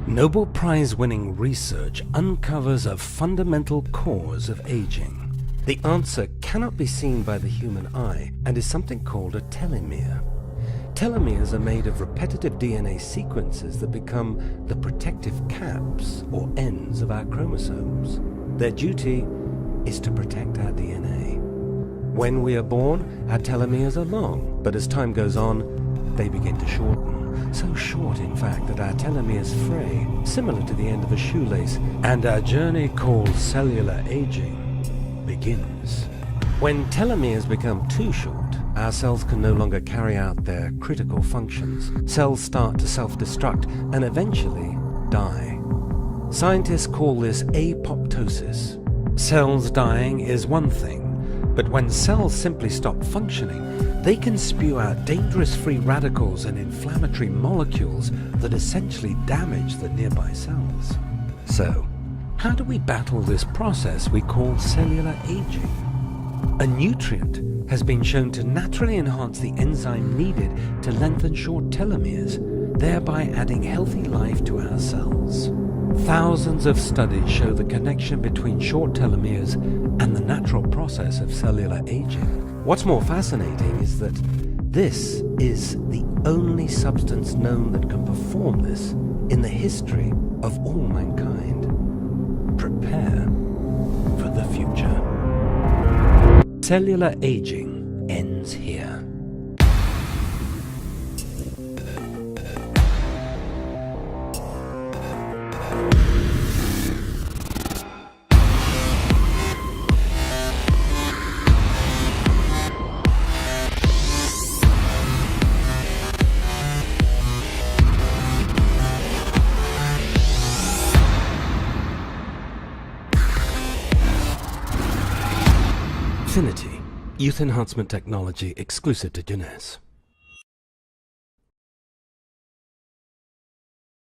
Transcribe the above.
Nobel Prize-winning research uncovers a fundamental cause of aging. The answer cannot be seen by the human eye and is something called a telomere. Telomeres are made of repetitive DNA sequences that become the protective caps or ends of our chromosomes. Their duty is to protect our DNA. When we are born, our telomeres are long, but as time goes on, they begin to shorten. So short, in fact, that our telomeres fray, similar to the end of a shoelace, and our journey called cellular aging begins. When telomeres become too short, our cells can no longer carry out their critical functions. Cells start to self-destruct and eventually die. Scientists call this apoptosis. Cells dying is one thing, but when cells simply stop functioning, they can spew out dangerous free radicals and inflammatory molecules that essentially damage the nearby cells. So, how do we battle this process we call cellular aging? A nutrient has been shown to naturally enhance the enzyme needed to lengthen short telomeres, thereby adding healthy life to our cells. Thousands of studies show the connection between short telomeres and the natural process of cellular aging. What's more fascinating is that this is the only substance known that can perform this in the history of all mankind. Prepare for the future. Cellular aging ends here. Affinity, youth enhancement technology exclusive to Jeunesse.